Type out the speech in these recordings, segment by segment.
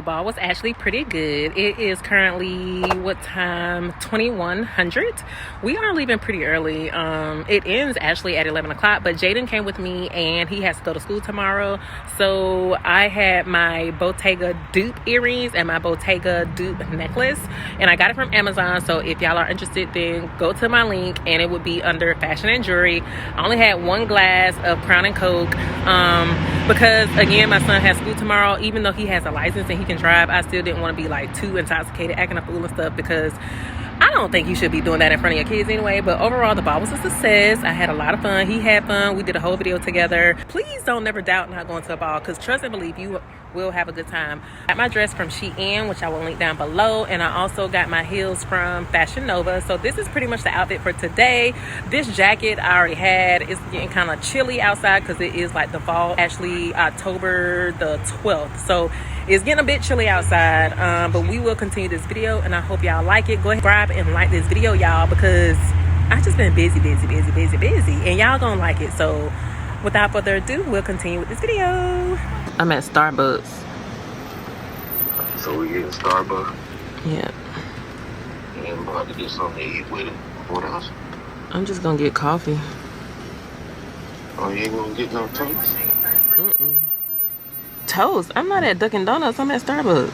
ball was actually pretty good. It is currently, what time? 2100. We are leaving pretty early. It ends actually at 11 o'clock, but Jaden came with me and he has to go to school tomorrow. So I had my Bottega Dupe earrings and my Bottega Dupe necklace, and I got it from Amazon. So if y'all are interested, then go to my link and it would be under fashion and jewelry. I only had one glass of Crown and Coke because again, my son has school tomorrow. Even though he has a license and he can drive, I still didn't want to be like too intoxicated acting a fool and stuff, because I don't think you should be doing that in front of your kids anyway. But overall, the ball was a success. I had a lot of fun. He had fun. We did a whole video together. Please don't never doubt not going to a ball, because trust and believe you will have a good time. I got my dress from SHEIN, which I will link down below, and I also got my heels from Fashion Nova. So this is pretty much the outfit for today. This jacket I already had. It's getting kind of chilly outside because it is like the fall, actually October the 12th. So it's getting a bit chilly outside, but we will continue this video, and I hope y'all like it. Go ahead, subscribe and like this video, y'all, because I just been busy, and y'all gonna like it. So without further ado, we'll continue with this video. I'm at Starbucks. So we getting Starbucks? Yeah. And about to get something to eat with it. What else? I'm just gonna get coffee. Oh, you ain't gonna get no toast? Toast? I'm not at Dunkin' Donuts. I'm at Starbucks.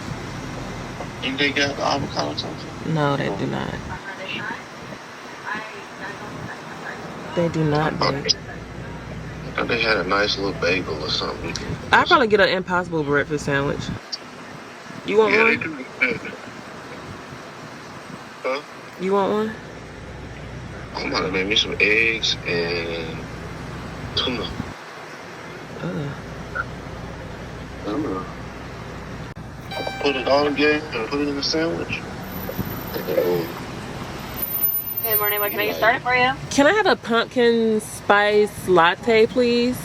And they got avocado toast? No, they do not. They do not, babe. I thought they had a nice little bagel or something. I'll probably get an Impossible breakfast sandwich. You want one? Yeah, they do. Huh? You want one? I'm about to make me some eggs and tuna. Put it all together and put it in a sandwich. Good morning, what can I get started for you? Can I have a pumpkin spice latte, please?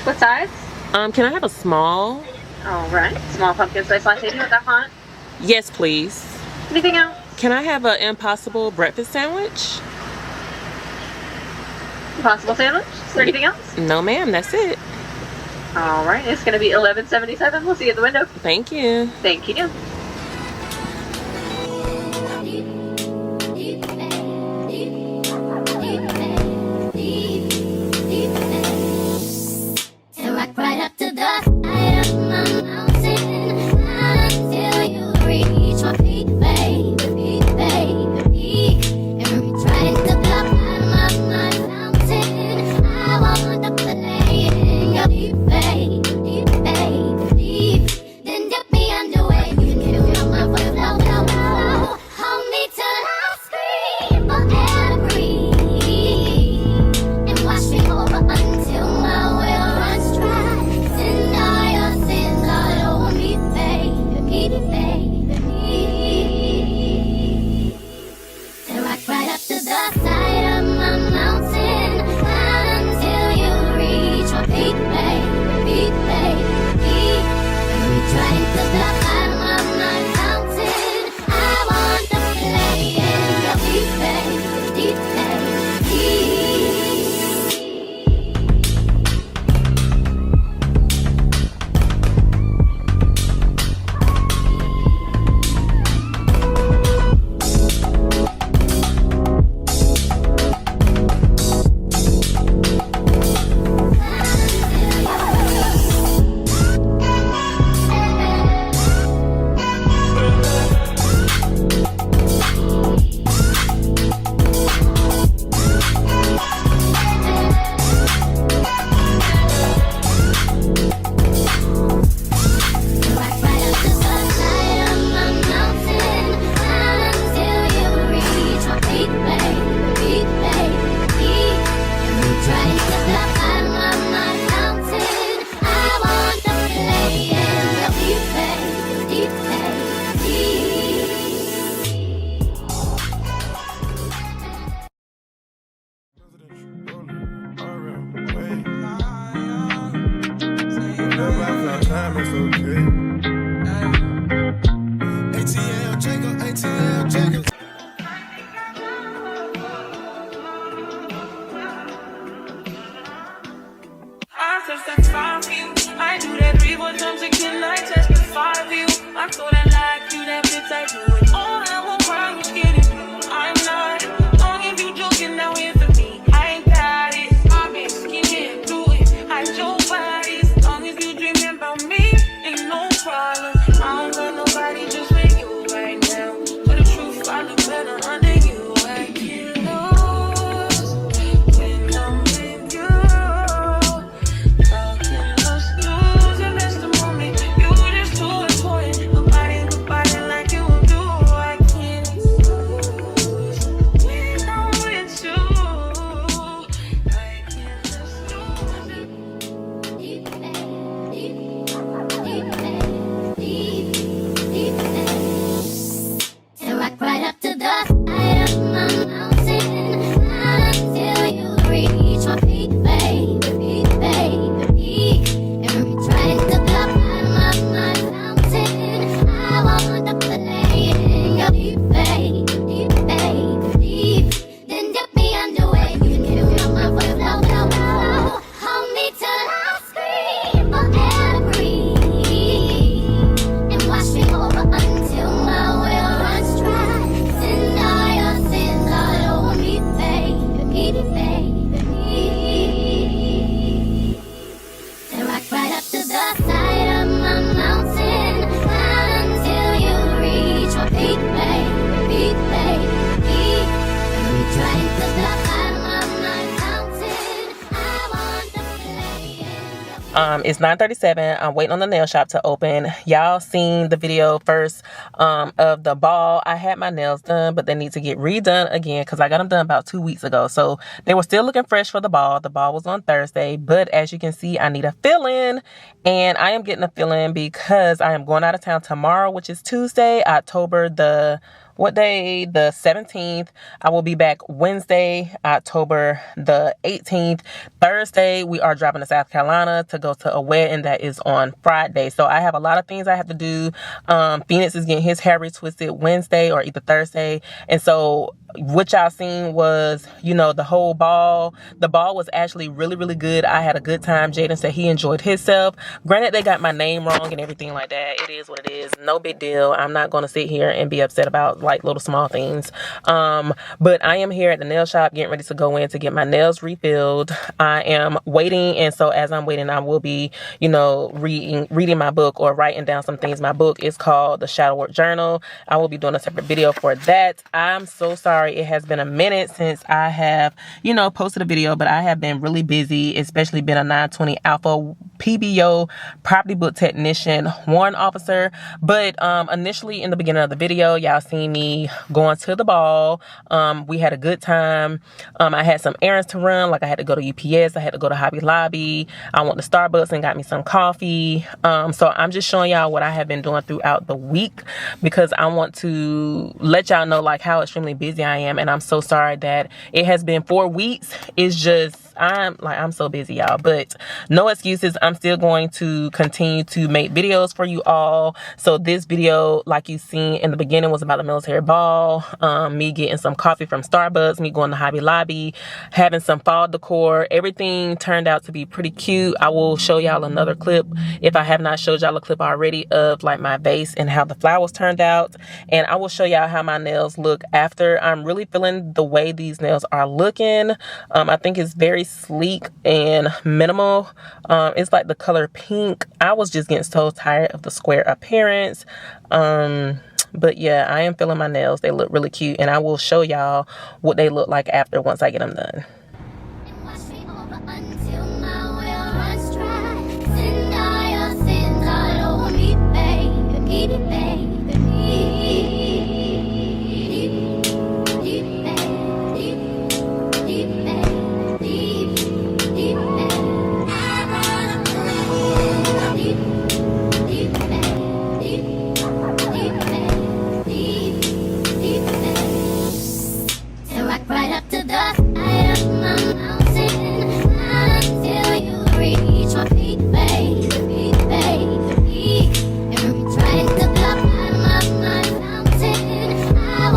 What size? Can I have a small? Alright, small pumpkin spice latte. Do you want that font? Yes, please. Anything else? Can I have an Impossible breakfast sandwich? Impossible sandwich? Is there anything else? No, ma'am, that's it. Alright, it's going to be $11.77. We'll see you at the window. Thank you. Thank you. It's 9:37. I'm waiting on the nail shop to open. Y'all seen the video first of the ball. I had my nails done, but they need to get redone again because I got them done about 2 weeks ago. So they were still looking fresh for the ball. The ball was on Thursday, but as you can see, I need a fill-in, and I am getting a fill-in because I am going out of town tomorrow, which is Tuesday, October the... what day? The 17th. I will be back Wednesday, October the 18th. Thursday, we are driving to South Carolina to go to a wedding that is on Friday. So I have a lot of things I have to do. Phoenix is getting his hair retwisted Wednesday or either Thursday. And so what y'all seen was, you know, the whole ball. The ball was actually really, really good. I had a good time. Jaden said he enjoyed himself. Granted, they got my name wrong and everything like that. It is what it is. No big deal. I'm not going to sit here and be upset about like little small things. But I am here at the nail shop getting ready to go in to get my nails refilled. I am waiting, and so as I'm waiting, I will be, you know, reading my book or writing down some things. My book is called The Shadow Work Journal. I will be doing a separate video for that. I'm so sorry. It has been a minute since I have, you know, posted a video, but I have been really busy, especially been a 920 Alpha PBO property book technician warrant officer. But initially in the beginning of the video, y'all seen me going to the ball. We had a good time. I had some errands to run, like I had to go to UPS, I had to go to Hobby Lobby, I went to Starbucks and got me some coffee. So I'm just showing y'all what I have been doing throughout the week because I want to let y'all know like how extremely busy I am, and I'm so sorry that it has been 4 weeks. It's just I'm so busy, y'all, but no excuses. I'm still going to continue to make videos for you all. So this video, like you seen in the beginning, was about the military ball, me getting some coffee from Starbucks, me going to Hobby Lobby, having some fall decor. Everything turned out to be pretty cute. I will show y'all another clip if I have not showed y'all a clip already of like my vase and how the flowers turned out, and I will show y'all how my nails look after. I'm really feeling the way these nails are looking. I think it's very sleek and minimal. It's like the color pink. I was just getting so tired of the square appearance. But yeah, I am feeling my nails. They look really cute, and I will show y'all what they look like after once I get them done.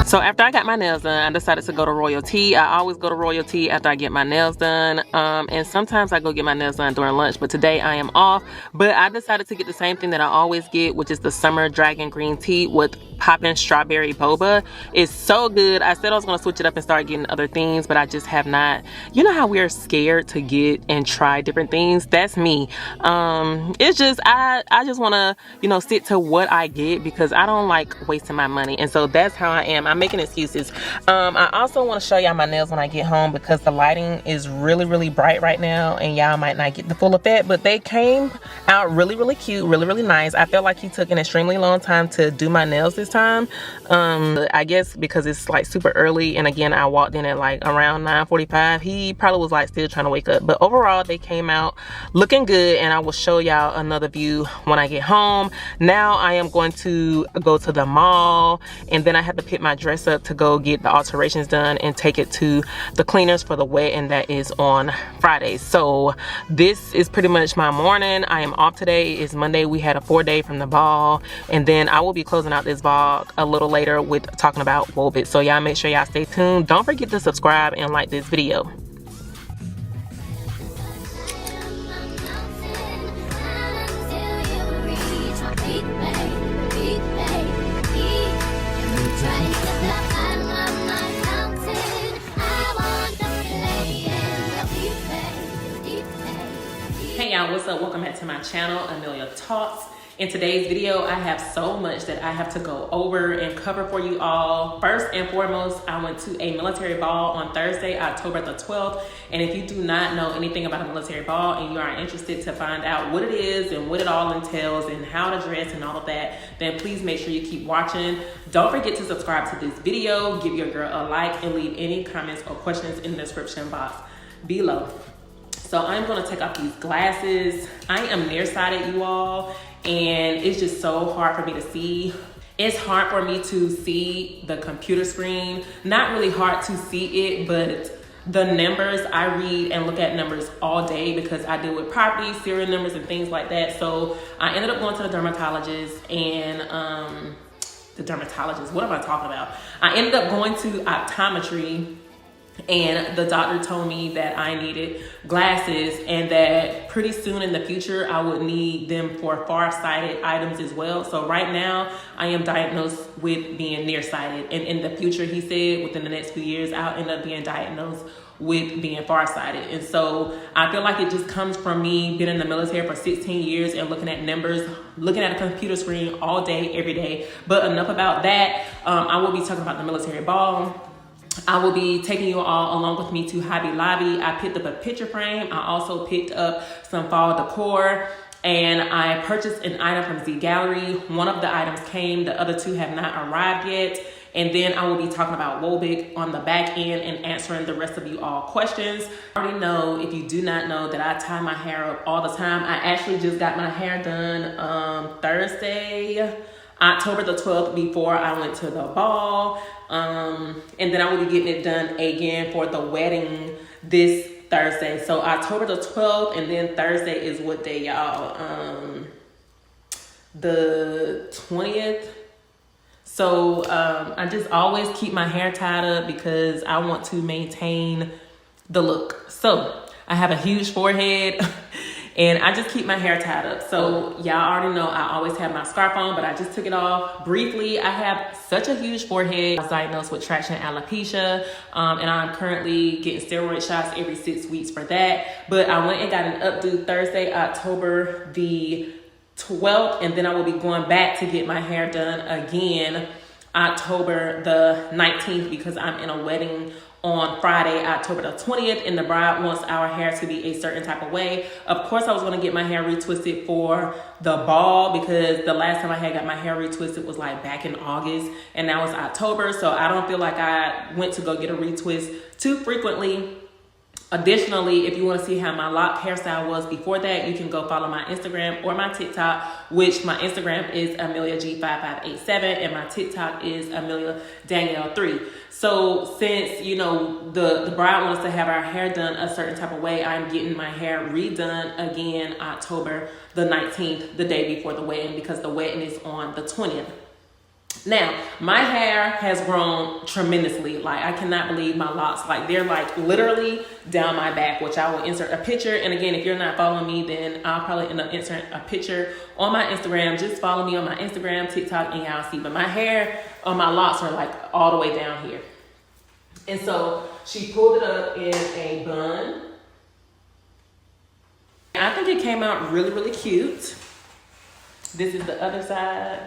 So after I got my nails done, I decided to go to Royalty. I always go to Royalty after I get my nails done. And sometimes I go get my nails done during lunch, but today I am off. But I decided to get the same thing that I always get, which is the Summer Dragon Green Tea with poppin' strawberry boba. It's so good. I said I was going to switch it up and start getting other things, but I just have not. You know how we are scared to get and try different things? That's me. It's just, I just want to, you know, stick to what I get because I don't like wasting my money. And so that's how I am. I'm making excuses. I also want to show y'all my nails when I get home because the lighting is really, really bright right now and y'all might not get the full effect, but they came out really, really cute, really, really nice. I felt like he took an extremely long time to do my nails this time. I guess because it's like super early, and again I walked in at like around 9:45. He probably was like still trying to wake up, but overall they came out looking good, and I will show y'all another view when I get home. Now I am going to go to the mall, and then I have to pick my dress up to go get the alterations done and take it to the cleaners for the wedding that is on Friday. So this is pretty much my morning. I am off today. It's Monday. We had a 4-day from the ball, and then I will be closing out this vlog a little later with talking about WOBIC. So y'all make sure y'all stay tuned. Don't forget to subscribe and like this video. Hey y'all, what's up? Welcome back to my channel, Amelia Talks. In today's video, I have so much that I have to go over and cover for you all. First and foremost, I went to a military ball on Thursday, October the 12th. And if you do not know anything about a military ball and you are interested to find out what it is and what it all entails and how to dress and all of that, then please make sure you keep watching. Don't forget to subscribe to this video, give your girl a like, and leave any comments or questions in the description box below. So I'm gonna take off these glasses. I am nearsighted, you all, and it's just so hard for me to see. It's hard for me to see the computer screen. Not really hard to see it, but the numbers, I read and look at numbers all day because I deal with property, serial numbers, and things like that. So I ended up going to the dermatologist and what am I talking about? I ended up going to optometry, and the doctor told me that I needed glasses and that pretty soon in the future I would need them for farsighted items as well. So right now I am diagnosed with being nearsighted, and in the future, he said within the next few years I'll end up being diagnosed with being farsighted. And so I feel like it just comes from me being in the military for 16 years and looking at numbers, looking at a computer screen all day, every day. But enough about that. I will be talking about the military ball. I will be taking you all along with me to Hobby Lobby. I picked up a picture frame. I also picked up some fall decor, and I purchased an item from Zgallerie. One of the items came, the other two have not arrived yet. And then I will be talking about WOBIC on the back end and answering the rest of you all questions. I already know, if you do not know, that I tie my hair up all the time. I actually just got my hair done Thursday, October the 12th, before I went to the ball. And then I will be getting it done again for the wedding this Thursday. So October the 12th, and then Thursday is what day, y'all? The 20th. So I just always keep my hair tied up because I want to maintain the look. So I have a huge forehead. And I just keep my hair tied up. So y'all already know I always have my scarf on, but I just took it off briefly. I have such a huge forehead. I was diagnosed with traction alopecia, and I'm currently getting steroid shots every 6 weeks for that. But I went and got an updo Thursday, October the 12th, and then I will be going back to get my hair done again October the 19th because I'm in a wedding on Friday, October the 20th, and the bride wants our hair to be a certain type of way. Of course, I was going to get my hair retwisted for the ball because the last time I had got my hair retwisted was like back in August, and now it's October, so I don't feel like I went to go get a retwist too frequently. Additionally, if you want to see how my lock hairstyle was before that, you can go follow my Instagram or my TikTok, which my Instagram is AmeliaG5587 and my TikTok is AmeliaDanielle3. So since, you know, the bride wants to have our hair done a certain type of way, I'm getting my hair redone again October the 19th, the day before the wedding, because the wedding is on the 20th. Now, my hair has grown tremendously. Like, I cannot believe my locks. Like, they're like literally down my back, which I will insert a picture. And again, if you're not following me, then I'll probably end up inserting a picture on my Instagram. Just follow me on my Instagram, TikTok, and y'all see. But my hair on my locks are like all the way down here. And so she pulled it up in a bun. I think it came out really, really cute. This is the other side.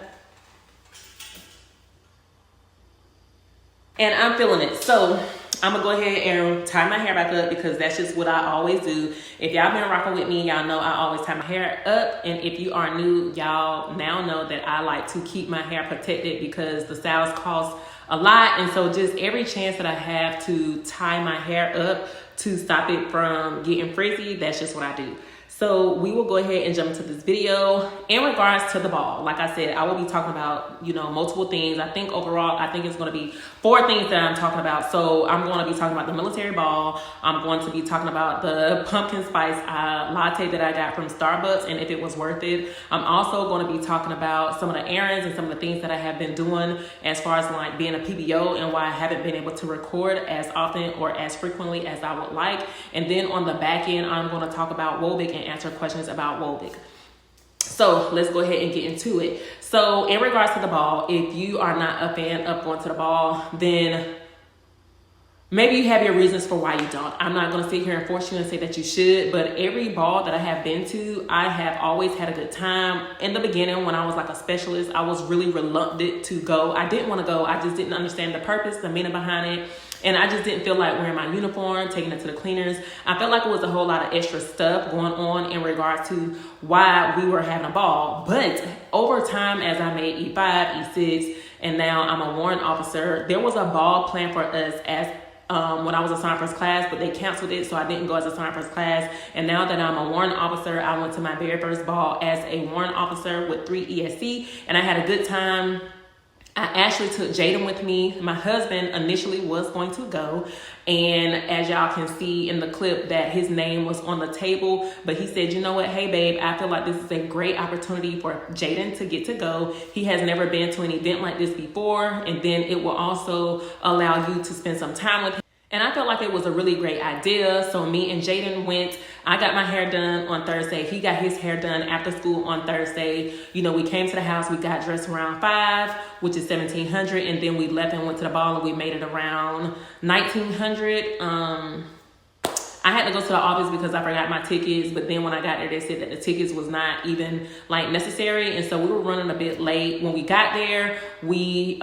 And I'm feeling it. So I'm gonna go ahead and tie my hair back up because that's just what I always do. If y'all been rocking with me, y'all know I always tie my hair up. And if you are new, y'all now know that I like to keep my hair protected because the styles cost a lot. And so just every chance that I have to tie my hair up to stop it from getting frizzy, that's just what I do. So we will go ahead and jump into this video in regards to the ball. Like I said, I will be talking about, you know, multiple things. I think overall, I think it's going to be 4 things that I'm talking about. So I'm going to be talking about the military ball. I'm going to be talking about the pumpkin spice latte that I got from Starbucks and if it was worth it. I'm also going to be talking about some of the errands and some of the things that I have been doing as far as like being a PBO and why I haven't been able to record as often or as frequently as I would like. And then on the back end, I'm going to talk about WOBIC and answer questions about WOBIC. So let's go ahead and get into it. So in regards to the ball, if you are not a fan of going to the ball, then maybe you have your reasons for why you don't. I'm not going to sit here and force you and say that you should, but every ball that I have been to, I have always had a good time. In the beginning, when I was like a specialist, I was really reluctant to go. I didn't want to go. I just didn't understand the purpose, the meaning behind it. And I just didn't feel like wearing my uniform, taking it to the cleaners. I felt like it was a whole lot of extra stuff going on in regards to why we were having a ball. But over time, as I made E5, E6, and now I'm a warrant officer, there was a ball planned for us as when I was assigned first class, but they canceled it, so I didn't go as assigned first class. And now that I'm a warrant officer, I went to my very first ball as a warrant officer with 3 ESC, and I had a good time. I actually took Jaden with me. My husband initially was going to go, and as y'all can see in the clip that his name was on the table, but he said, you know what, hey babe, I feel like this is a great opportunity for Jaden to get to go. He has never been to an event like this before, and then it will also allow you to spend some time with him. And I felt like it was a really great idea. So me and Jaden went. I got my hair done on Thursday. He got his hair done after school on Thursday. You know, we came to the house. We got dressed around 5, which is 1700. And then we left and went to the ball, and we made it around 1900. I had to go to the office because I forgot my tickets, but then when I got there, they said that the tickets was not even like necessary, and so we were running a bit late. When we got there, they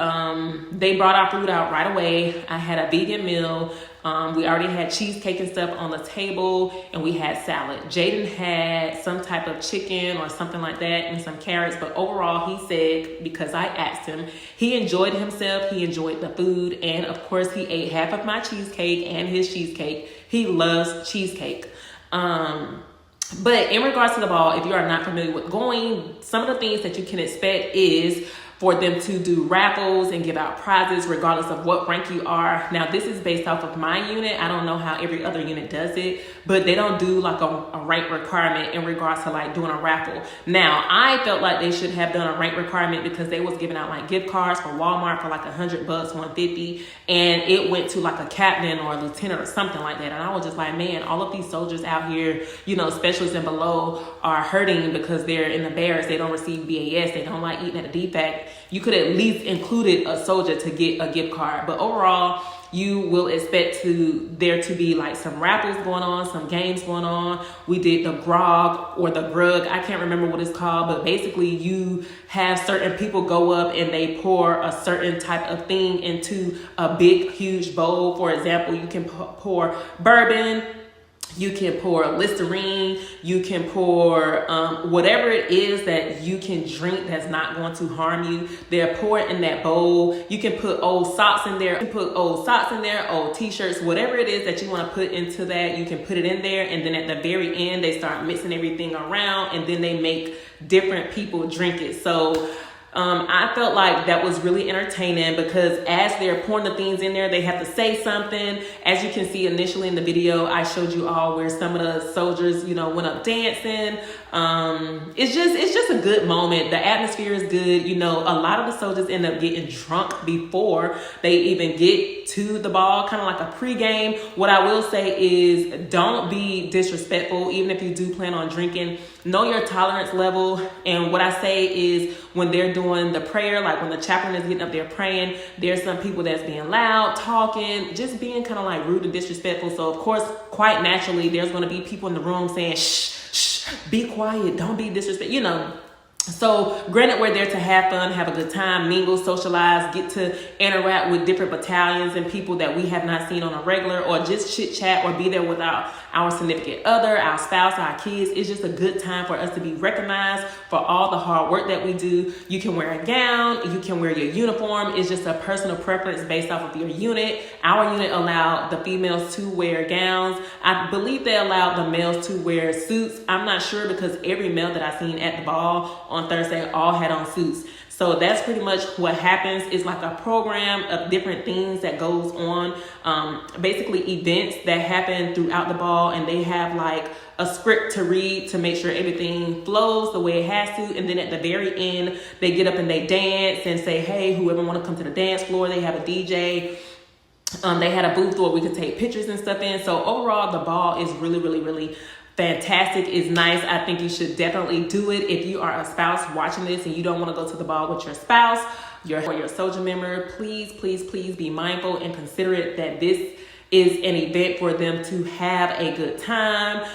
brought our food out right away. I had a vegan meal. We already had cheesecake and stuff on the table, and we had salad. Jaden had some type of chicken or something like that and some carrots, but overall he said, because I asked him, he enjoyed himself, he enjoyed the food, and of course he ate half of my cheesecake and his cheesecake. He loves cheesecake. But in regards to the ball, if you are not familiar with going, some of the things that you can expect is for them to do raffles and give out prizes regardless of what rank you are. Now, this is based off of my unit. I don't know how every other unit does it, but they don't do like a rank requirement in regards to like doing a raffle. Now, I felt like they should have done a rank requirement because they was giving out like gift cards for Walmart for like $100, $150, and it went to like a captain or a lieutenant or something like that. And I was just like, man, all of these soldiers out here, you know, specialists and below are hurting because they're in the barracks. They don't receive BAS. They don't like eating at a DFAC. You could at least included a soldier to get a gift card. But overall, you will expect there to be like some raffles going on, some games going on. We did the grog or the grug. I can't remember what it's called, but basically you have certain people go up and they pour a certain type of thing into a big, huge bowl. For example, you can pour bourbon, you can pour Listerine, you can pour whatever it is that you can drink that's not going to harm you. They're poured in that bowl. You can put old socks in there. You can put old socks in there, old t-shirts, whatever it is that you want to put into that, you can put it in there. And then at the very end, they start mixing everything around, and then they make different people drink it. So I felt like that was really entertaining because as they're pouring the things in there, they have to say something. As you can see initially in the video, I showed you all where some of the soldiers, you know, went up dancing. It's just a good moment. The atmosphere is good. You know, a lot of the soldiers end up getting drunk before they even get to the ball, kind of like a pregame. What I will say is don't be disrespectful, even if you do plan on drinking. Know your tolerance level. And what I say is when they're doing the prayer, like when the chaplain is getting up there praying, there's some people that's being loud, talking, just being kind of like rude and disrespectful. So of course, quite naturally, there's going to be people in the room saying, shh, shh, be quiet, don't be disrespectful, you know. So granted, we're there to have fun, have a good time, mingle, socialize, get to interact with different battalions and people that we have not seen on a regular, or just chit chat or be there with our significant other, our spouse, our kids. It's just a good time for us to be recognized for all the hard work that we do. You can wear a gown, you can wear your uniform. It's just a personal preference based off of your unit. Our unit allowed the females to wear gowns. I believe they allowed the males to wear suits. I'm not sure because every male that I seen at the ball on Thursday all had on suits. So that's pretty much what happens. It's like a program of different things that goes on. Basically events that happen throughout the ball, and they have like a script to read to make sure everything flows the way it has to. And then at the very end, they get up and they dance and say, hey, whoever want to come to the dance floor, they have a DJ. They had a booth where we could take pictures and stuff in. So overall, the ball is really, really, really fantastic. It's nice. I think you should definitely do it. If you are a spouse watching this and you don't want to go to the ball with your spouse, or your soldier member, please, please, please be mindful and considerate that this is an event for them to have a good time,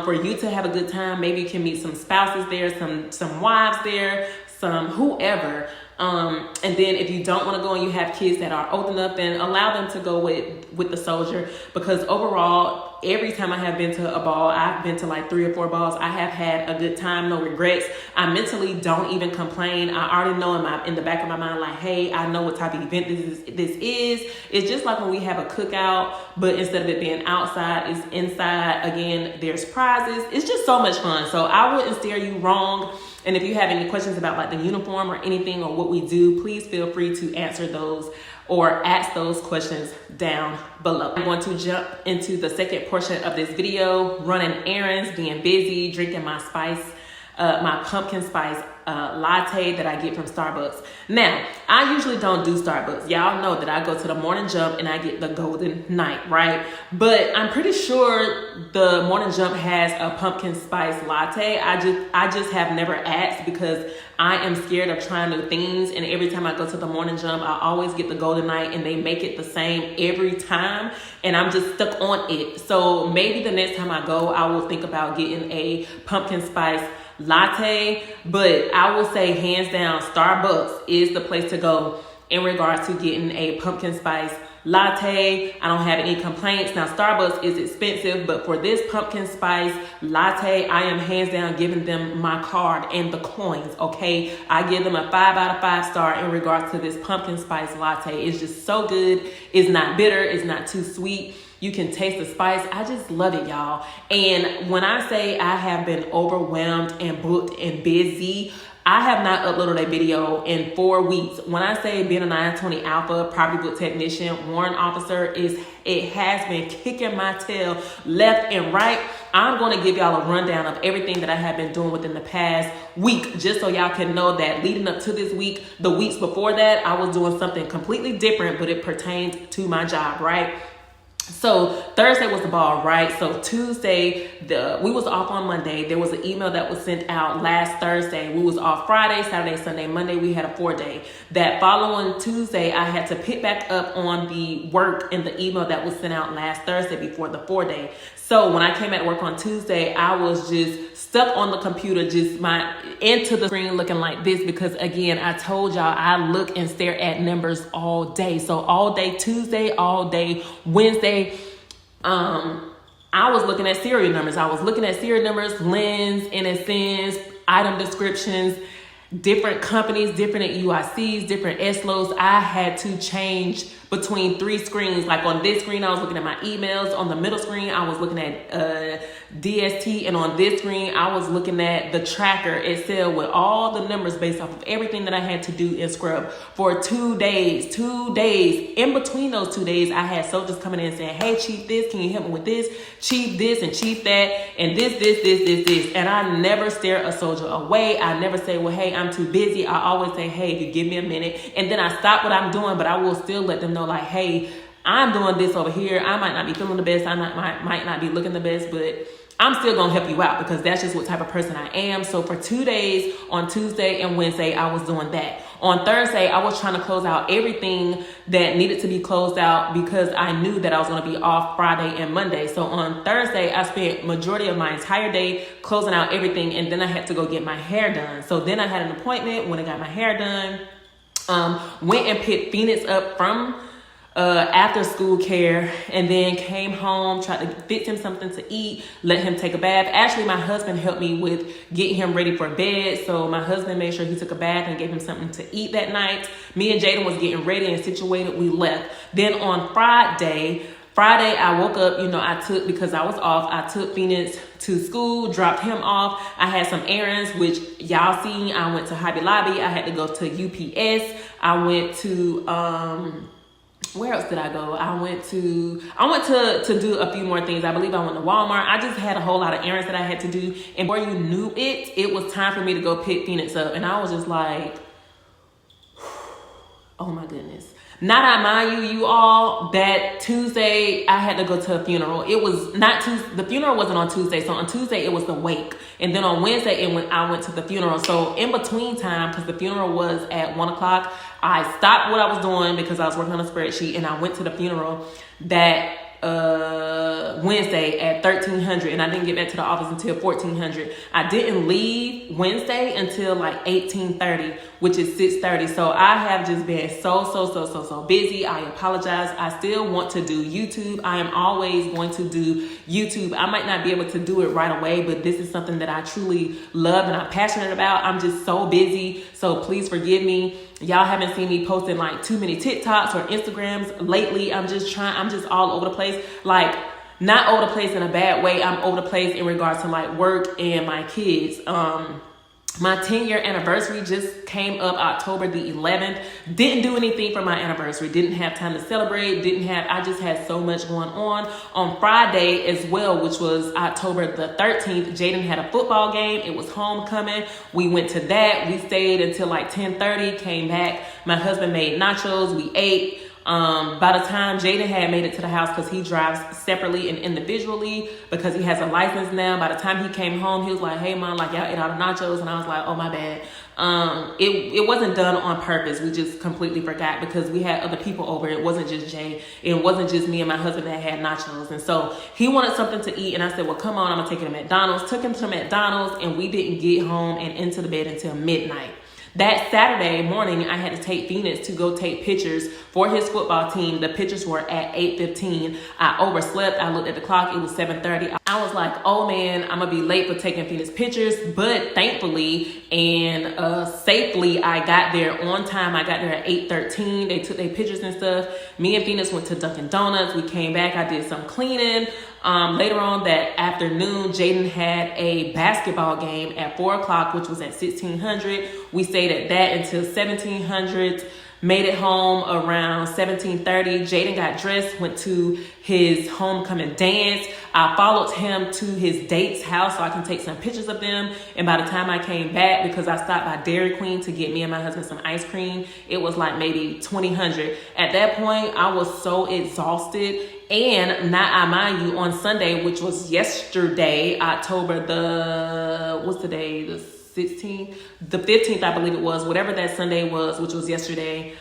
for you to have a good time. Maybe you can meet some spouses there, some wives there, some whoever. And then if you don't want to go and you have kids that are old enough, then allow them to go with the soldier, because overall, every time I have been to a ball, I've been to like 3 or 4 balls, I have had a good time, no regrets. I mentally don't even complain. I already know in the back of my mind, like, hey, I know what type of event this is. It's just like when we have a cookout, but instead of it being outside, it's inside. Again, there's prizes. It's just so much fun. So I wouldn't steer you wrong. And if you have any questions about like the uniform or anything or what we do, please feel free to answer those or ask those questions down below. I'm going to jump into the second portion of this video, running errands, being busy, drinking my pumpkin spice latte that I get from Starbucks. Now, I usually don't do Starbucks. Y'all know that I go to the Morning Jump and I get the Golden Night, right? But I'm pretty sure the Morning Jump has a pumpkin spice latte. I just have never asked because I am scared of trying new things, and every time I go to the Morning Jump, I always get the Golden Night, and they make it the same every time, and I'm just stuck on it. So maybe the next time I go, I will think about getting a pumpkin spice latte, but I will say hands down, Starbucks is the place to go in regards to getting a pumpkin spice latte. I don't have any complaints. Now, Starbucks is expensive, but for this pumpkin spice latte, I am hands down giving them my card and the coins, okay? I give them a 5 out of 5 star in regards to this pumpkin spice latte. It's just so good. It's not bitter. It's not too sweet. You can taste the spice. I just love it, y'all. And when I say I have been overwhelmed and booked and busy, I have not uploaded a video in 4 weeks. When I say being a 920 Alpha property book technician, warrant officer, it has been kicking my tail left and right. I'm going to give y'all a rundown of everything that I have been doing within the past week, just so y'all can know that leading up to this week, the weeks before that, I was doing something completely different, but it pertained to my job, right? So Thursday was the ball, right? So Tuesday, we was off on Monday. There was an email that was sent out last Thursday. We was off Friday, Saturday, Sunday, Monday. We had a 4-day. That following Tuesday, I had to pick back up on the work and the email that was sent out last Thursday before the 4-day. So when I came at work on Tuesday, I was just stuck on the computer, just into the screen looking like this, because again, I told y'all I look and stare at numbers all day. So all day Tuesday, all day Wednesday, I was looking at serial numbers. Lens, NSNs, item descriptions, different companies, different UICs, different SLOs. I had to change between 3 screens. Like on this screen, I was looking at my emails. On the middle screen, I was looking at DST. And on this screen, I was looking at the tracker Excel with all the numbers based off of everything that I had to do in Scrub for 2 days. 2 days. In between those 2 days, I had soldiers coming in saying, hey, Chief this, can you help me with this? Chief this and Chief that, and this. And I never stare a soldier away. I never say, well, hey, I'm too busy. I always say, hey, if you give me a minute. And then I stop what I'm doing, but I will still let them know, like, hey, I'm doing this over here. I might not be feeling the best. Might not be looking the best, but I'm still going to help you out, because that's just what type of person I am. So for 2 days, on Tuesday and Wednesday, I was doing that. On Thursday, I was trying to close out everything that needed to be closed out, because I knew that I was going to be off Friday and Monday. So on Thursday, I spent majority of my entire day closing out everything, and then I had to go get my hair done. So then I had an appointment. When I got my hair done, went and picked Phoenix up from after school care, and then came home, tried to fix him something to eat, let him take a bath. Actually, my husband helped me with getting him ready for bed. So my husband made sure he took a bath and gave him something to eat that night. Me and Jaden was getting ready and situated. We left. Then on Friday, I woke up, because I was off, I took Phoenix to school, dropped him off. I had some errands, which y'all seen. I went to Hobby Lobby. I had to go to UPS. I went to, where else did I go? I went to do a few more things. I believe I went to Walmart. I just had a whole lot of errands that I had to do. And before you knew it, it was time for me to go pick Phoenix up. And I was just like, oh my goodness. Not I mind you all, that Tuesday I had to go to a funeral. It was not Tuesday. The funeral wasn't on Tuesday. So on Tuesday it was the wake. And then on Wednesday I went to the funeral. So in between time, because the funeral was at 1 o'clock, I stopped what I was doing because I was working on a spreadsheet, and I went to the funeral. That Wednesday at 1300, and I didn't get back to the office until 1400. I didn't leave Wednesday until like 1830, which is 6:30. So I have just been so busy. I apologize. I still want to do YouTube. I am always going to do YouTube. I might not be able to do it right away, but this is something that I truly love and I'm passionate about. I'm just so busy, so please forgive me. Y'all haven't seen me posting like too many TikToks or Instagrams lately. I'm just all over the place. Like, not over the place in a bad way. I'm over the place in regards to like work and my kids. My 10-year anniversary just came up October the 11th. Didn't do anything for my anniversary. Didn't have time to celebrate. I just had so much going on. On Friday as well, which was October the 13th, Jaden had a football game. It was homecoming. We went to that. We stayed until like 10:30, came back. My husband made nachos. We ate. By the time Jaden had made it to the house, because he drives separately and individually because he has a license now, by the time he came home, he was like, hey mom, like y'all ate all the nachos, and I was like, oh my bad. It wasn't done on purpose. We just completely forgot because we had other people over. It wasn't just Jay. It wasn't just me and my husband that had nachos. And so he wanted something to eat, and I said, well, come on, I'm gonna take him to McDonald's. Took him to McDonald's, and we didn't get home and into the bed until midnight. That Saturday morning, I had to take Phoenix to go take pictures for his football team. The pictures were at 8:15. I overslept. I looked at the clock. It was 7:30. I was like, oh man, I'm going to be late for taking Phoenix pictures. But thankfully and safely, I got there on time. I got there at 8:13. They took their pictures and stuff. Me and Phoenix went to Dunkin' Donuts. We came back. I did some cleaning. Later on that afternoon, Jaden had a basketball game at 4 o'clock, which was at 1600. We stayed at that until 1700. Made it home around 17:30. Jaden got dressed, went to his homecoming dance. I followed him to his date's house so I can take some pictures of them. And by the time I came back, because I stopped by Dairy Queen to get me and my husband some ice cream, it was like maybe 2000. At that point, I was so exhausted. And I mind you, on Sunday, which was yesterday, October the, what's the day? The 16th, the 15th, I believe it was, whatever that Sunday was, which was yesterday.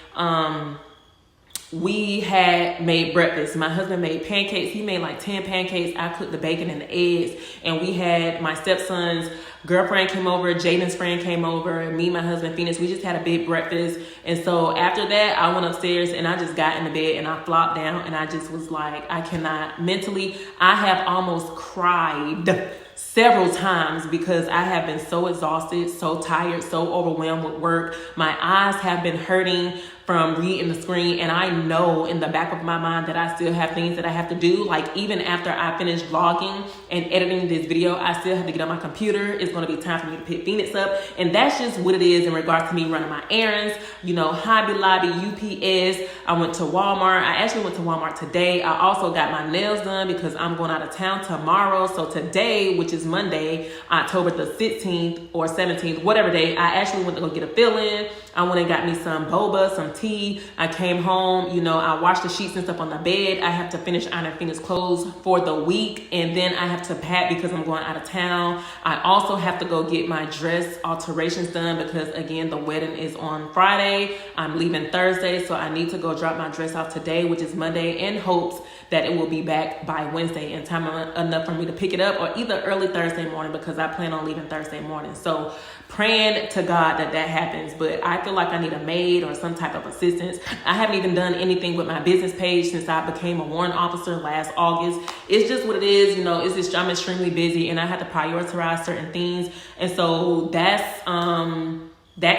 We had made breakfast. My husband made pancakes. He made like 10 pancakes. I cooked the bacon and the eggs. And we had my stepson's girlfriend came over. Jaden's friend came over. Me, my husband, Phoenix. We just had a big breakfast. And so after that, I went upstairs and I just got in the bed and I flopped down. And I just was like, I cannot mentally. I have almost cried several times because I have been so exhausted, so tired, so overwhelmed with work. My eyes have been hurting from reading the screen, and I know in the back of my mind that I still have things that I have to do. Like even after I finish vlogging and editing this video, I still have to get on my computer. It's going to be time for me to pick Phoenix up, and that's just what it is in regards to me running my errands. You know, Hobby Lobby, UPS. I went to Walmart. I actually went to Walmart today. I also got my nails done because I'm going out of town tomorrow. So today, which is Monday, October the 16th or 17th, whatever day, I actually went to go get a fill-in. I went and got me some boba, some tea. I came home, you know, I washed the sheets and stuff on the bed. I have to finish ironing Phoenix clothes for the week, and then I have to pack because I'm going out of town. I also have to go get my dress alterations done because, again, the wedding is on Friday. I'm leaving Thursday, so I need to go drop my dress off today, which is Monday, in hopes that it will be back by Wednesday in time enough for me to pick it up, or either early Thursday morning because I plan on leaving Thursday morning. So praying to God that that happens, but I feel like I need a maid or some type of assistance. I haven't even done anything with my business page since I became a warrant officer last August. It's just what it is, you know. It's just I'm extremely busy and I have to prioritize certain things, and so that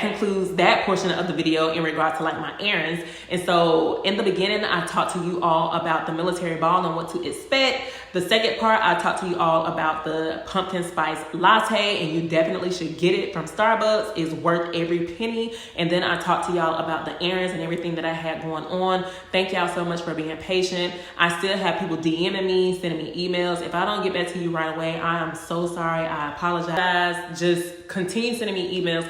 concludes that portion of the video in regards to like my errands. And so in the beginning, I talked to you all about the military ball and what to expect. The second part, I talked to you all about the pumpkin spice latte, and you definitely should get it from Starbucks. It's worth every penny. And then I talked to y'all about the errands and everything that I had going on. Thank y'all so much for being patient. I still have people DMing me, sending me emails. If I don't get back to you right away, I am so sorry. I apologize. Just continue sending me emails,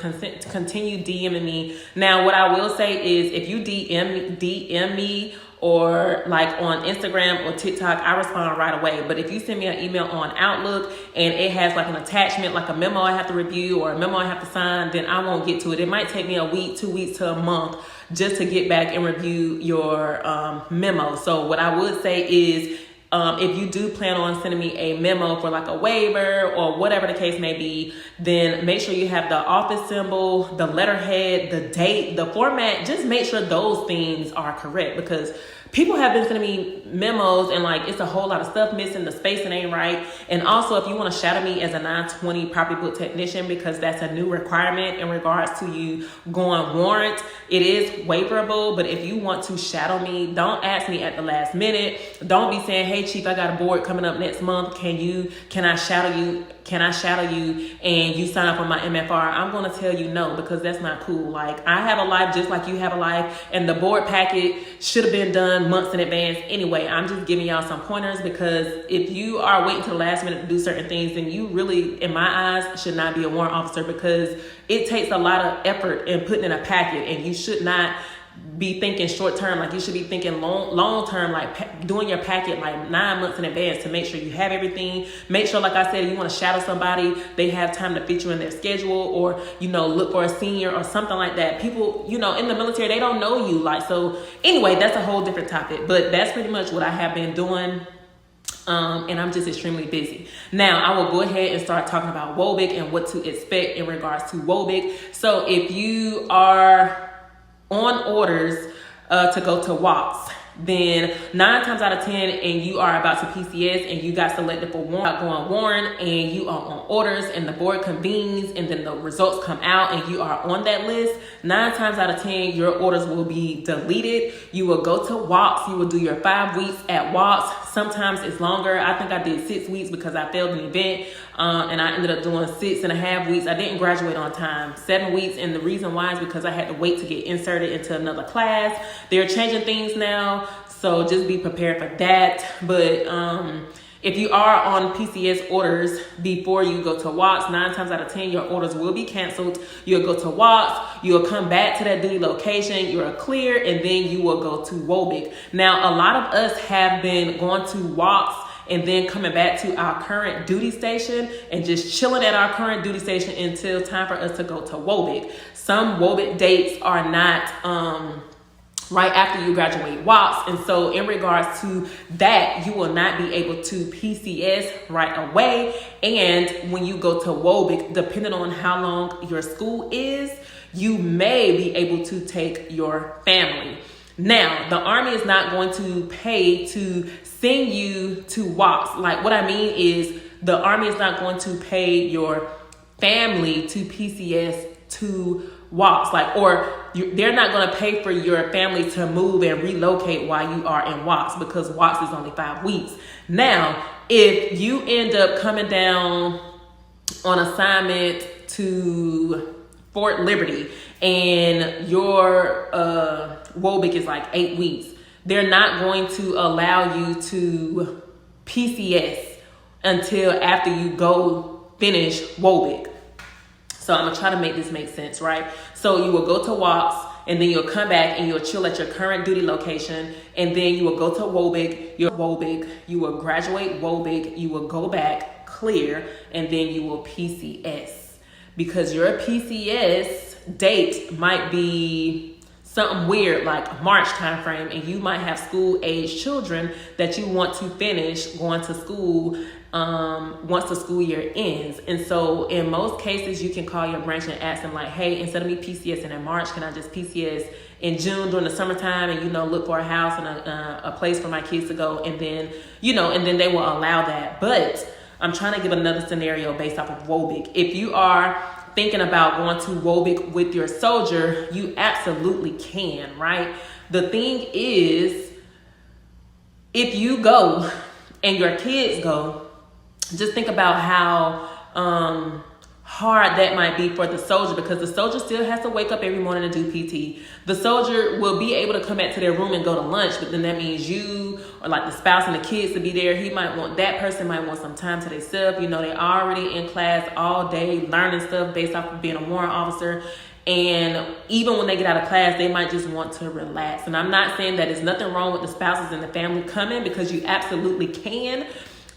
continue DMing me. Now, what I will say is if you DM me or like on Instagram or TikTok, I respond right away. But if you send me an email on Outlook and it has like an attachment, like a memo I have to review or a memo I have to sign, then I won't get to it. It might take me a week, 2 weeks to a month just to get back and review your memo. So what I would say is, If you do plan on sending me a memo for like a waiver or whatever the case may be, then make sure you have the office symbol, the letterhead, the date, the format. Just make sure those things are correct, because people have been sending me memos and like it's a whole lot of stuff missing, the spacing ain't right. And also, if you want to shadow me as a 920 property book technician, because that's a new requirement in regards to you going warrant, it is waiverable. But if you want to shadow me, don't ask me at the last minute. Don't be saying, hey chief, I got a board coming up next month, can I shadow you and you sign up on my MFR? I'm going to tell you no, because that's not cool. Like, I have a life just like you have a life, and the board packet should have been done months in advance anyway. I'm just giving y'all some pointers, because if you are waiting to the last minute to do certain things, then you really, in my eyes, should not be a warrant officer, because it takes a lot of effort in putting in a packet, and you should not be thinking short term. Like, you should be thinking long term, like doing your packet like 9 months in advance to make sure you have everything. Make sure, like I said, if you want to shadow somebody, they have time to fit you in their schedule, or look for a senior or something like that. People in the military, they don't know you. Like, so anyway, that's a whole different topic, but that's pretty much what I have been doing. And I'm just extremely busy. Now, I will go ahead and start talking about WOBIC and what to expect in regards to WOBIC. So if you are on orders to go to WOBC, then 9 times out of 10, and you are about to PCS and you got selected for warrant, and you are on orders and the board convenes and then the results come out and you are on that list, 9 times out of 10, your orders will be deleted. You will go to WOBC. You will do your 5 weeks at WOBC. Sometimes it's longer. I think I did 6 weeks because I failed an event, and I ended up doing 6.5 weeks. I didn't graduate on time, 7 weeks. And the reason why is because I had to wait to get inserted into another class. They're changing things now, so just be prepared for that. But if you are on PCS orders before you go to WOBC, 9 times out of 10, your orders will be canceled. You'll go to WOBC, you'll come back to that duty location, you're clear, and then you will go to WOBIC. Now, a lot of us have been going to WOBC and then coming back to our current duty station and just chilling at our current duty station until time for us to go to WOBIC. Some WOBIC dates are not right after you graduate WOBC. And so in regards to that, you will not be able to PCS right away. And when you go to WOBIC, depending on how long your school is, you may be able to take your family. Now, the Army is not going to pay to send you to WOBC. Like, what I mean is the Army is not going to pay your family to PCS to WOBC, they're not going to pay for your family to move and relocate while you are in WOBC, because WOBC is only 5 weeks. Now, if you end up coming down on assignment to Fort Liberty and your WOBIC is like 8 weeks, they're not going to allow you to PCS until after you go finish WOBIC. So I'm going to try to make this make sense, right? So you will go to WOBC, and then you'll come back and you'll chill at your current duty location, and then you will go to WOBIC, you will graduate WOBIC, you will go back, clear, and then you will PCS. Because your PCS date might be something weird like March timeframe, and you might have school-age children that you want to finish going to school once the school year ends. And so in most cases, you can call your branch and ask them like, hey, instead of me PCSing in March, can I just PCS in June during the summertime and, look for a house and a place for my kids to go. And then, and then they will allow that. But I'm trying to give another scenario based off of WOBIC. If you are thinking about going to WOBIC with your soldier, you absolutely can, right? The thing is, if you go and your kids go, just think about how hard that might be for the soldier, because the soldier still has to wake up every morning and do PT. The soldier will be able to come back to their room and go to lunch, but then that means you or like the spouse and the kids to be there. That person might want some time to themselves. They already in class all day learning stuff based off of being a warrant officer. And even when they get out of class, they might just want to relax. And I'm not saying that there's nothing wrong with the spouses and the family coming, because you absolutely can.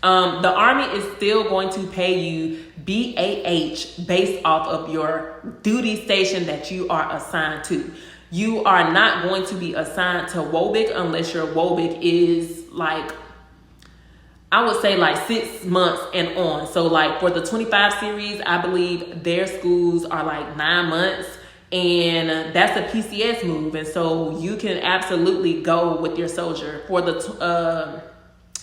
The Army is still going to pay you BAH based off of your duty station that you are assigned to. You are not going to be assigned to WOBIC unless your WOBIC is like I would say like 6 months and on. So like for the 25 series, I believe their schools are like 9 months. And that's a PCS move. And so you can absolutely go with your soldier. For the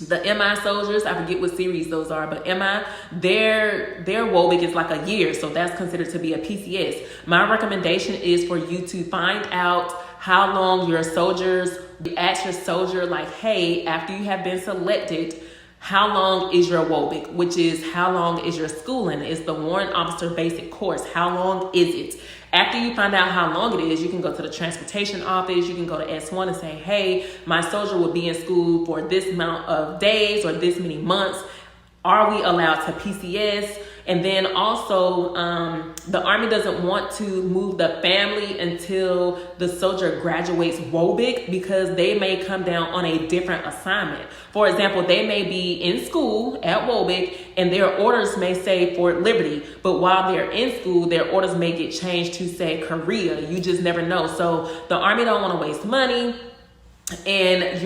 MI soldiers, I forget what series those are, but MI, their WOBIC is like a year. So that's considered to be a PCS. My recommendation is for you to find out how long your soldiers, ask your soldier like, hey, after you have been selected, how long is your WOBIC, which is how long is your schooling? It's the Warrant Officer basic course. How long is it? After you find out how long it is, you can go to the transportation office. You can go to S1 and say, hey, my soldier will be in school for this amount of days or this many months. Are we allowed to PCS? And then also, the Army doesn't want to move the family until the soldier graduates WOBIC because they may come down on a different assignment. For example, they may be in school at WOBIC and their orders may say Fort Liberty, but while they're in school, their orders may get changed to say Korea. You just never know. So the Army don't want to waste money, and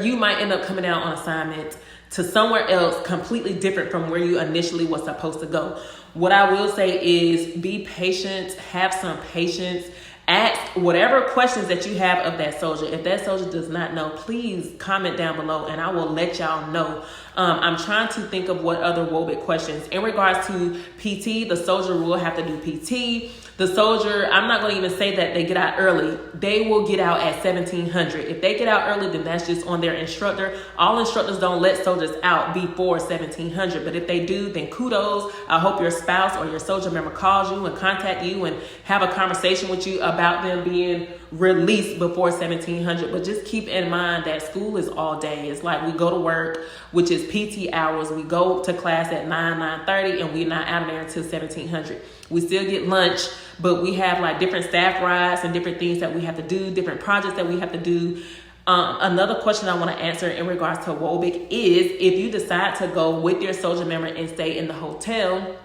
you might end up coming out on assignment to somewhere else completely different from where you initially was supposed to go. What I will say is be patient, have some patience, ask whatever questions that you have of that soldier. If that soldier does not know, please comment down below and I will let y'all know. I'm trying to think of what other WOBIC questions. In regards to PT, the soldier will have to do PT. The soldier, I'm not going to even say that they get out early. They will get out at 1700. If they get out early, then that's just on their instructor. All instructors don't let soldiers out before 1700. But if they do, then kudos. I hope your spouse or your soldier member calls you and contact you and have a conversation with you about them being released before 1700. But just keep in mind that school is all day. It's like we go to work, which is PT hours. We go to class at 9:30, and we're not out of there until 1700. We still get lunch, but we have like different staff rides and different things that we have to do, different projects that we have to do. Another question I want to answer in regards to WOBIC is if you decide to go with your soldier member and stay in the hotel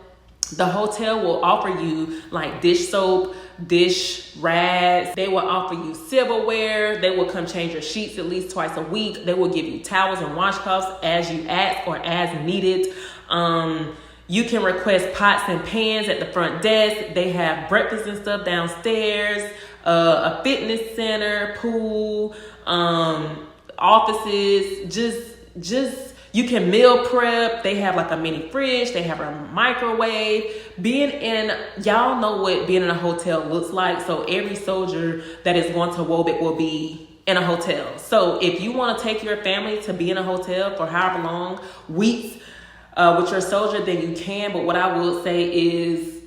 will offer you like dish soap, dish rags. They will offer you silverware. They will come change your sheets at least twice a week. They will give you towels and washcloths as you ask or as needed. You can request pots and pans at the front desk. They have breakfast and stuff downstairs, a fitness center, pool, offices, just you can meal prep. They have like a mini fridge. They have a microwave. Y'all know what being in a hotel looks like. So every soldier that is going to WOBIC will be in a hotel. So if you want to take your family to be in a hotel for however long, weeks, with your soldier, then you can. But what I will say is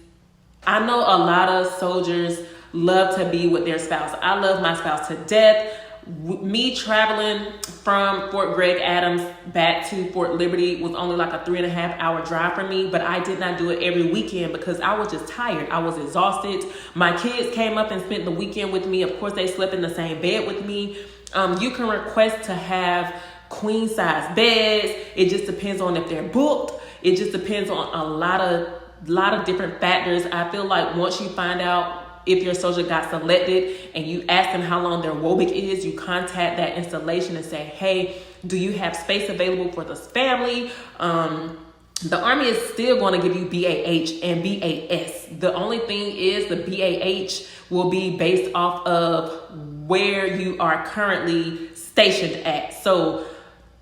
I know a lot of soldiers love to be with their spouse. I love my spouse to death. Me traveling from Fort Gregg Adams back to Fort Liberty was only like a 3.5 hour drive for me, but I did not do it every weekend because I was just tired. I was exhausted. My kids came up and spent the weekend with me. Of course, they slept in the same bed with me. You can request to have queen size beds. It just depends on if they're booked. It just depends on a lot of different factors. I feel like once you find out if your soldier got selected and you ask them how long their WOBIC is, you contact that installation and say, hey, do you have space available for this family? The Army is still going to give you BAH and BAS. The only thing is the BAH will be based off of where you are currently stationed at. So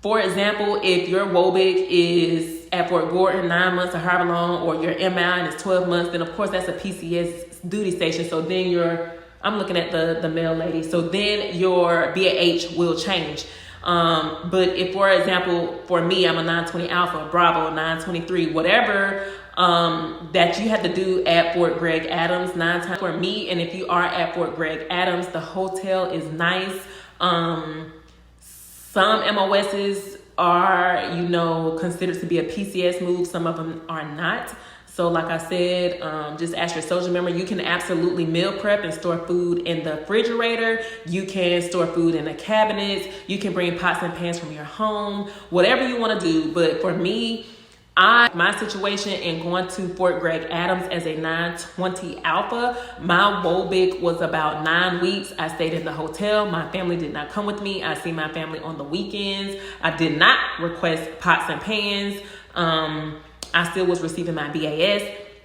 for example, if your WOBIC is at Fort Gordon 9 months or however long, or your MI is 12 months, then of course that's a PCS duty station. So then I'm looking at the male lady. So then your BAH will change. But if, for example, for me, I'm a 920 Alpha, Bravo, 923, whatever that you have to do at Fort Gregg Adams 9 times for me. And if you are at Fort Gregg Adams, the hotel is nice. Some MOSs are, considered to be a PCS move. Some of them are not. So like I said, just ask your soldier member. You can absolutely meal prep and store food in the refrigerator. You can store food in the cabinets. You can bring pots and pans from your home, whatever you want to do. But for me, My situation in going to Fort Gregg Adams as a 920 Alpha, my WOBIC was about 9 weeks. I stayed in the hotel. My family did not come with me. I see my family on the weekends. I did not request pots and pans. I still was receiving my BAS.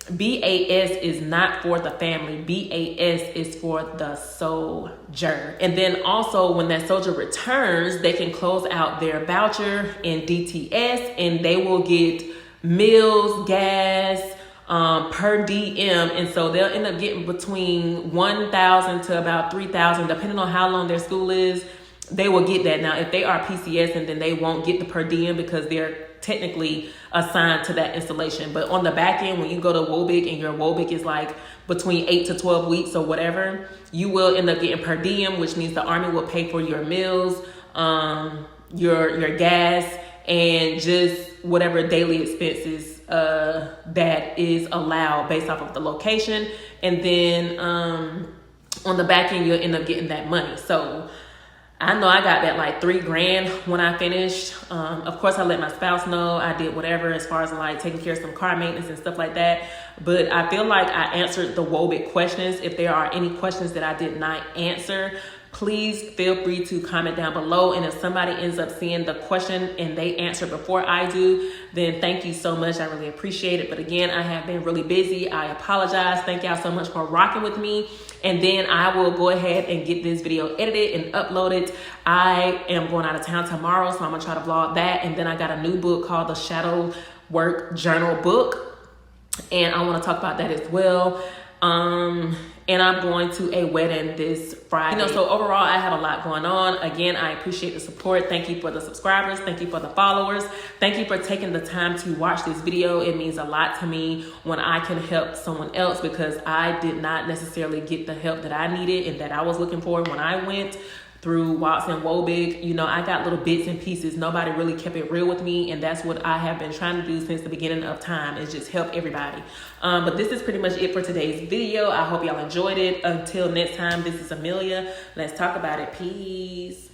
BAS is not for the family. BAS is for the soldier. And then also when that soldier returns, they can close out their voucher in DTS and they will get meals, gas, per DM. And so they'll end up getting between 1,000 to about 3,000, depending on how long their school is. They will get that. Now, if they are PCS, and then they won't get the per diem because they're technically assigned to that installation. But on the back end, when you go to WOBIC and your WOBIC is like between 8 to 12 weeks or whatever, you will end up getting per diem, which means the Army will pay for your meals, your gas, and just whatever daily expenses that is allowed based off of the location. And then on the back end, you'll end up getting that money. So I know I got that like $3,000 when I finished. Of course, I let my spouse know. I did whatever as far as like taking care of some car maintenance and stuff like that. But I feel like I answered the WOBIC questions. If there are any questions that I did not answer, please feel free to comment down below. And if somebody ends up seeing the question and they answer before I do, then thank you so much. I really appreciate it. But again, I have been really busy. I apologize. Thank y'all so much for rocking with me. And then I will go ahead and get this video edited and uploaded. I am going out of town tomorrow, so I'm gonna try to vlog that. And then I got a new book called the Shadow Work Journal book, and I want to talk about that as well. And I'm going to a wedding this Friday. So overall, I have a lot going on. Again, I appreciate the support. Thank you for the subscribers. Thank you for the followers. Thank you for taking the time to watch this video. It means a lot to me when I can help someone else, because I did not necessarily get the help that I needed and that I was looking for when I went through WOBC and WOBIC. You know, I got little bits and pieces. Nobody really kept it real with me, and that's what I have been trying to do since the beginning of time, is just help everybody. But this is pretty much it for today's video. I hope y'all enjoyed it. Until next time, this is Amelia. Let's talk about it. Peace.